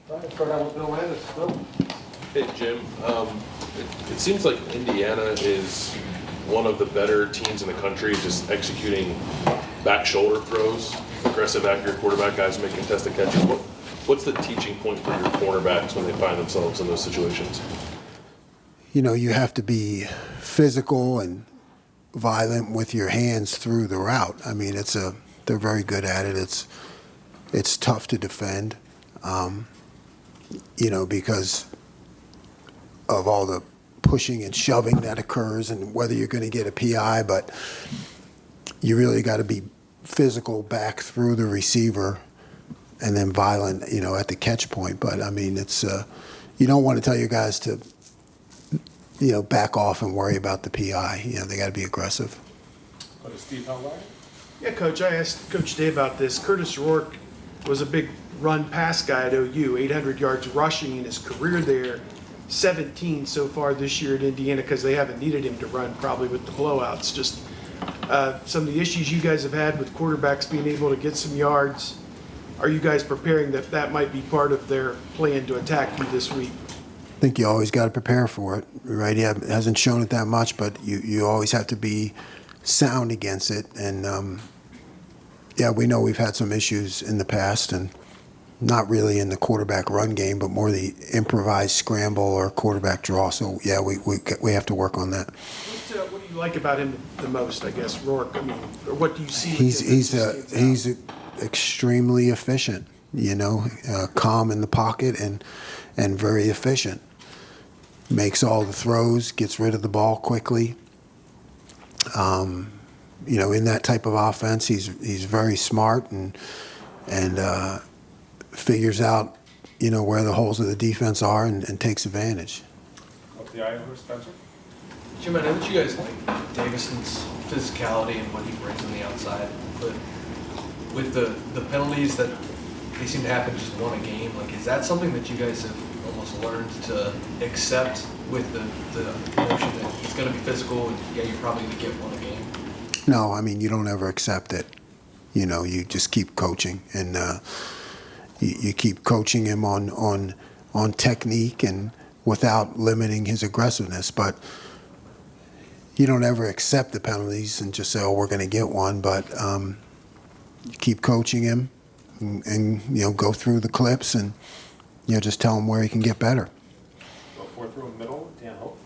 Start out with Bill Landis. Bill. Hey, Jim. It seems like Indiana is one of the better teams in the country just executing back shoulder throws, aggressive, accurate quarterback guys make contested catches. What's the teaching point for your cornerbacks when they find themselves in those situations? You know, you have to be physical and violent with your hands through the route. I mean, they're very good at it. It's tough to defend, you know, because of all the pushing and shoving that occurs and whether you're going to get a PI, but you really got to be physical back through the receiver and then violent, you know, at the catch point. But, I mean, you don't want to tell your guys to, you know, back off and worry about the PI. You know, they got to be aggressive. Go to Steve Hellwire. Yeah, Coach, I asked Coach Day about this. Curtis Rourke was a big run-pass guy at OU, 800 yards rushing in his career there, 17 so far this year at Indiana because they haven't needed him to run probably with the blowouts. Just some of the issues you guys have had with quarterbacks being able to get some yards. Are you guys preparing that might be part of their plan to attack you this week? I think you always got to prepare for it, right? He hasn't shown it that much, but you always have to be sound against it. And, yeah, we know we've had some issues in the past, and not really in the quarterback run game, but more the improvised scramble or quarterback draw. So, yeah, we have to work on that. What do you like about him the most, I guess, Rourke? I mean, or what do you see? He's extremely efficient, you know, calm in the pocket and very efficient. Makes all the throws, gets rid of the ball quickly. You know, in that type of offense, he's very smart and figures out, you know, where the holes of the defense are and takes advantage. Up the Iowa, Spencer. Jim, I know that you guys like Davison's physicality and what he brings on the outside, but with the penalties that they seem to happen just one a game, like, is that something that you guys have almost learned to accept with the notion that he's going to be physical and, yeah, you're probably going to get one a game? No, I mean, you don't ever accept it. You know, you just keep coaching, and you keep coaching him on technique and without limiting his aggressiveness. But you don't ever accept the penalties and just say, oh, we're going to get one. But you keep coaching him and, you know, go through the clips and, you know, just tell him where he can get better. Go fourth row middle, Dan Hope.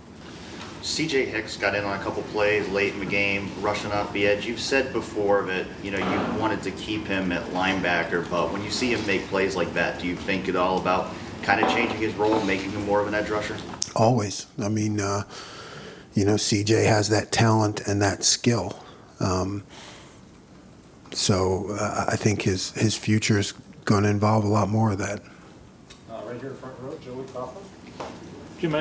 C.J. Hicks got in on a couple plays late in the game, rushing off the edge. You've said before that, you know, you wanted to keep him at linebacker, but when you see him make plays like that, do you think at all about kind of changing his role, making him more of an edge rusher? Always. I mean, you know, C.J. has that talent and that skill. So I think his future is going to involve a lot more of that. Right here in front row, Joey Kaufman. Jim,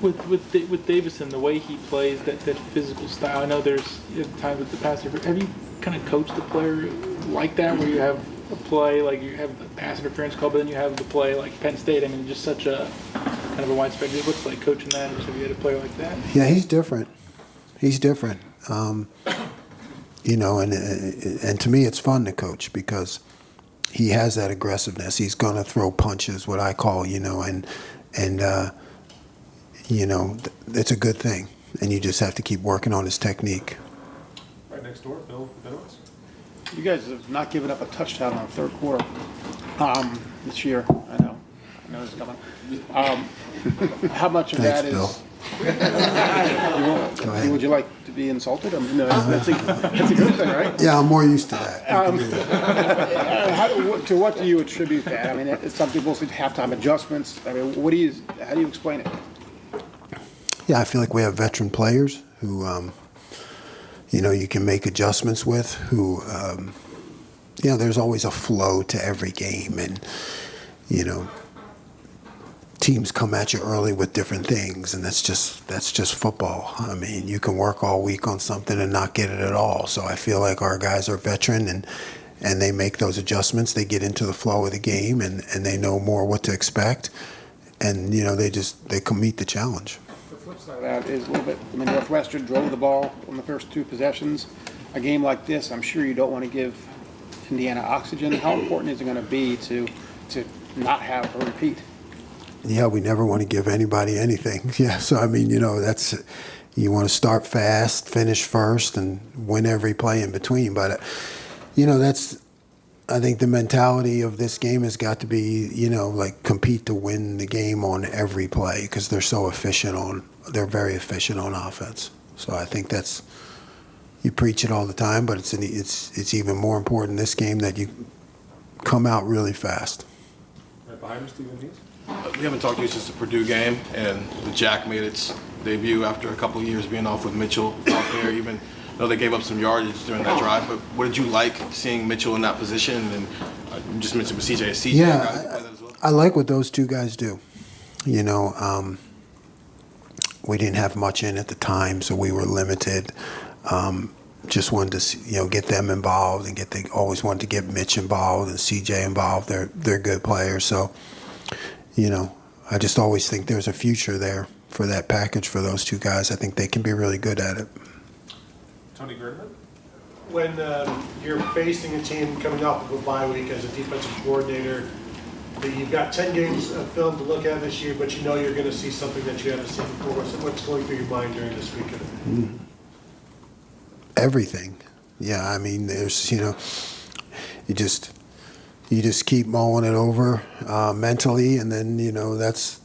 with Davison, the way he plays, that physical style, I know there's times with the pass interference. Have you kind of coached the player like that, where you have a play, like you have the pass interference call, but then you have the play like Penn State? I mean, just such a kind of a wide spectrum. What's like coaching that, or have you had a player like that? Yeah, he's different. He's different. You know, and to me, it's fun to coach because he has that aggressiveness. He's going to throw punches, what I call, you know, and you know, it's a good thing. And you just have to keep working on his technique. Right next door, Bill Bennett. You guys have not given up a touchdown on the third quarter this year. I know it's coming. How much of Thanks, that is? Bill. Go ahead. Would you like to be insulted? I mean, no, that's a good thing, right? Yeah, I'm more used to that. To what do you attribute that? I mean, some people say halftime adjustments. I mean, how do you explain it? Yeah, I feel like we have veteran players who, you know, you can make adjustments with, who, you know, there's always a flow to every game. And, you know, teams come at you early with different things, and that's just football. I mean, you can work all week on something and not get it at all. So I feel like our guys are veteran, and they make those adjustments. They get into the flow of the game, and they know more what to expect. And, you know, they can meet the challenge. The flip side of that is a little bit, I mean, Northwestern drove the ball on the first two possessions. A game like this, I'm sure you don't want to give Indiana oxygen. How important is it going to be to to not have a repeat. Yeah, we never want to give anybody anything. Yeah, so I mean, that's you want to start fast, finish first, and win every play in between. But that's I think the mentality of this game has got to be like compete to win the game on every play because they're so efficient they're very efficient on offense. So I think that's you preach it all the time, but it's even more important in this game that you come out really fast. Right behind you, Stephen Nees. We haven't talked to you since the Purdue game, and the Jack made its debut after a couple of years being off with Mitchell out there, even though they gave up some yardage during that drive. But what did you like seeing Mitchell in that position? And you just mentioned with CJ. CJ Yeah, guys play that as well? I like what those two guys do. We didn't have much in at the time, so we were limited. Just wanted to get them involved and always wanted to get Mitch involved and CJ involved. They're good players, so I just always think there's a future there for that package for those two guys. I think they can be really good at it. Tony Gerdman. When you're facing a team coming off of a bye week as a defensive coordinator, that you've got 10 games of film to look at this year, but you're going to see something that you haven't seen before. So what's going through your mind during this weekend? Everything. Yeah, I mean, there's, you just keep mulling it over mentally, and then, that's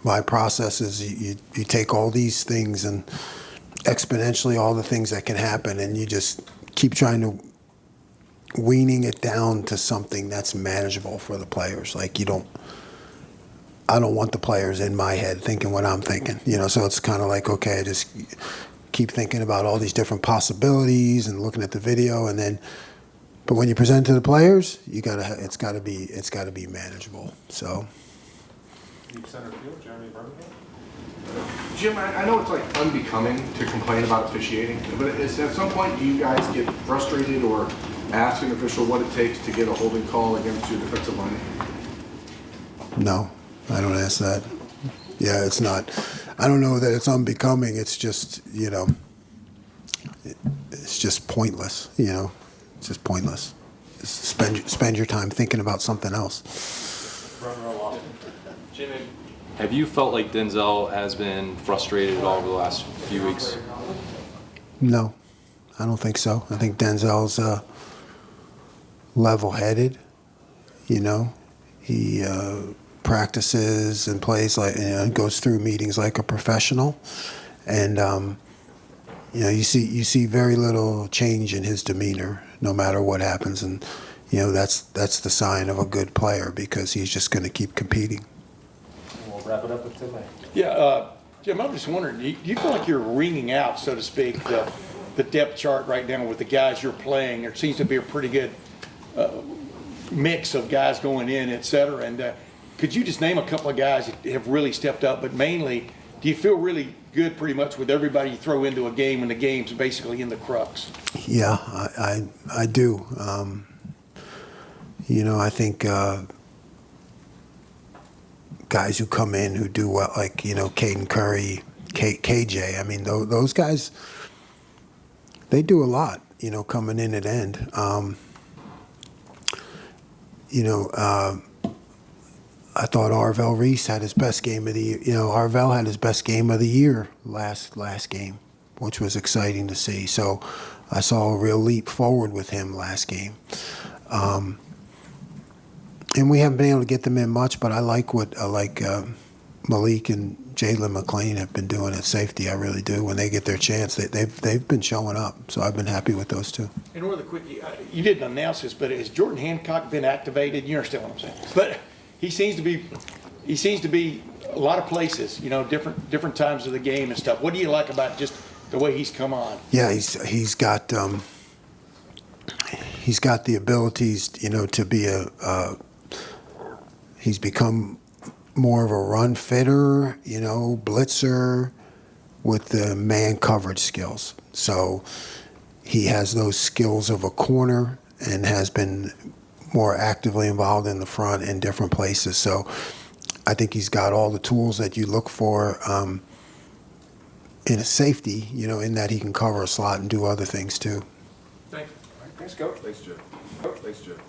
my process is you take all these things and exponentially all the things that can happen, and you just keep trying to weaning it down to something that's manageable for the players. Like I don't want the players in my head thinking what I'm thinking, so it's kind of like, okay, just keep thinking about all these different possibilities and looking at the video, but when you present to the players, it's got to be manageable. So. Deep center field, Jeremy Birmingham. Jim, I know it's like unbecoming to complain about officiating, but at some point do you guys get frustrated or ask an official what it takes to get a holding call against your defensive line? No, I don't ask that. Yeah, it's not. I don't know that it's unbecoming. It's just, it's just pointless. It's just pointless. Just spend your time thinking about something else. Front row, Austin. Jimmy, have you felt like Denzel has been frustrated at all over the last few weeks? No, I don't think so. I think Denzel's level-headed. He practices and plays goes through meetings like a professional, and you see very little change in his demeanor no matter what happens, and that's the sign of a good player because he's just going to keep competing. We'll wrap it up with Tim May. Yeah, Jim, I'm just wondering, do you feel like you're wringing out, so to speak, the depth chart right now with the guys you're playing? There seems to be a pretty good mix of guys going in, et cetera. And could you just name a couple of guys that have really stepped up? But mainly, do you feel really good pretty much with everybody you throw into a game when the game's basically in the crux? Yeah, I do. I think guys who come in who do well, like, Caden Curry, KJ, I mean, those guys, they do a lot, coming in at end. I thought Arvell Reese had his best game of the year. Arvell had his best game of the year last game, which was exciting to see. So I saw a real leap forward with him last game. And we haven't been able to get them in much, but I like what Malik and Jalen McLean have been doing at safety. I really do. When they get their chance, they've been showing up. So I've been happy with those two. And really quick, you didn't announce this, but has Jordan Hancock been activated? You understand what I'm saying? But he seems to be a lot of places, different times of the game and stuff. What do you like about just the way he's come on? Yeah, he's got the abilities, to be he's become more of a run fitter, blitzer with the man coverage skills. So he has those skills of a corner and has been more actively involved in the front in different places. So I think he's got all the tools that you look for in a safety, in that he can cover a slot and do other things too. Thanks, Coach. Thanks, Jim. Coach, thanks, Jim.